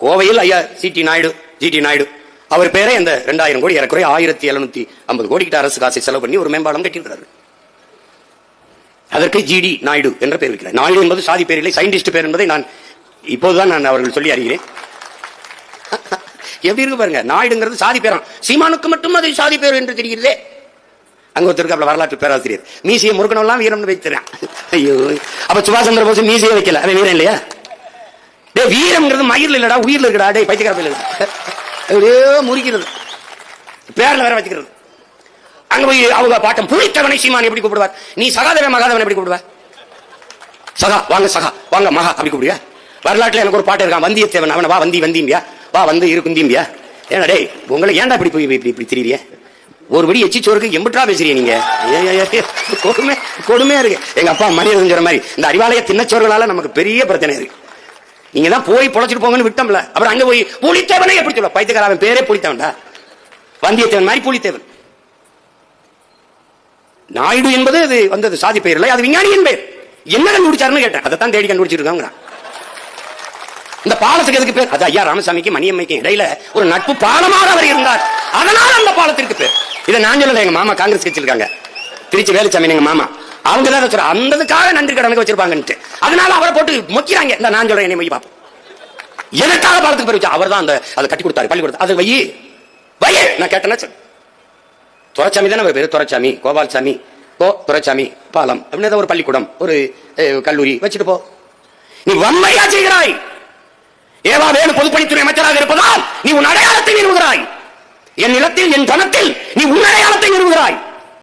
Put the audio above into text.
கோவையில் ஐயா ஜிடி நாயுடு அவர் பேரே இந்த 2000 கோடி ஏறக்குறைய 1750 கோடி கிட்ட அரசு காசை செலவு பண்ணி ஒரு மேம்பாலம் கட்டியிருக்கிறார். அதற்கு ஜிடி நாயுடு என்ற பெயர் வைக்கிறார். நாயுடு என்பது சாதி பேர் இல்லை, சயின்டிஸ்ட் பேர் என்பதை நான் இப்போதுதான் நான் அவர்கள் சொல்லி அறிகிறேன். எப்படி இருக்கு பாருங்க, நாயுடுங்கிறது சாதி பேரம். சீமானுக்கு மட்டும் அது சாதி பேர் என்று தெரிகிறதே. அங்க ஒருத்தருக்கு வரலாற்று பேராசிரியர் மீசியை முறுக்கணும் வீரம்னு வைக்கிறான். ஐயோ, அப்ப சுபாஷ் சந்திர போஸ் மீசியை வைக்கல, அவன் வீரம் இல்லையா? வீரம்ங்கிறது மயிரில் இல்லடா, உயிரில் இருக்கடா. டே பைத்தியக்கார அப்படியே முறிக்கிறது, பேர்ல வேற வச்சுக்கிறது. அங்க போய் அவங்க பாட்டம் புளித்தவனை சீமான் எப்படி கூப்பிடுவார்? நீ சகாதேவன் மகாதேவன் எப்படி கூப்பிடுவ? சகா வாங்க மகா அப்படி கூப்பிடுவா? வரலாற்றுல எனக்கு ஒரு பாட்டு இருக்கான், வந்தியத்தேவன். அவனை வா வந்திம்பியா, வா இருக்குந்திம்பியா. ஏன்னா டே உங்களை ஏன்டா இப்படி போய் இப்படி திரியிறிய? ஒருபடி எச்சிச்சோருக்கு எம்பிட்டா பேசுறீங்க நீங்க? கொடுமையா இருக்கு. எங்க அப்பா மரியாதை சொல்ற மாதிரி இந்த அறிவாலய தின்னச்சோர்களால நமக்கு பெரிய பிரச்சனை இருக்கு. நீங்க தான் போய் பொழைச்சிட்டு போங்கன்னு விட்டோம்ல, அப்புறம் அங்க போய் புலித்தேவனை எப்படி சொல்ல? பைத்தியக்காரன் பேரே புலித்தேவன்டா, வந்தியத்தேவன் மாதிரி புலித்தேவன். நாயுடு என்பது அது வந்தது சாதி பெயர் இல்லை, அது விஞ்ஞானியின் பெயர். என்ன கண்டுபிடிச்சாருன்னு கேட்டேன், அதைத்தான் தேடி கண்டுபிடிச்சிருக்காங்க. இந்த பாலத்துக்கு எதுக்கு பேர்? அது ஐயா ராமசாமிக்கு மணியம்மைக்கு இடையில ஒரு நட்பு பாலமாக அவர் இருந்தார், அதனால அந்த பாலத்திற்கு பேர். இதை நான் சொல்லல, எங்க மாமா காங்கிரஸ் கட்சியில் இருக்காங்க, திருச்சி வேலுச்சாமி எங்க மாமா, அவங்க தான் வச்சு அந்ததுக்காக நன்றி கடனுக்கு வச்சிருப்பாங்கன்ட்டு, அதனால அவரை போட்டு மொக்கிறாங்க. இந்த நான் சொல்றேன், என்னை பார்ப்போம் எதற்காக பாலத்துக்கு பேர் வச்சா? அவர் தான் அதை கட்டி கொடுத்தாரு, பள்ளிக்கூடத்து. அது வை நான் கேட்டேன்னா துரைச்சாமி தானே பேரு, துரைச்சாமி கோபால்சாமி துரைச்சாமி பாலம் அப்படின்னு ஒரு பள்ளிக்கூடம் ஒரு கல்லூரி வச்சுட்டு போ. நீ வன்மையா செய்கிறாய். ஏவா வேணு பொதுப்பணித்துறை அமைச்சராக இருப்பதால் நீ உன் அடையாளத்தை நிறுவுகிறாய். என் நிலத்தில் என் தனத்தில் நீ உன் அடையாளத்தை நிறுவுகிறாய்.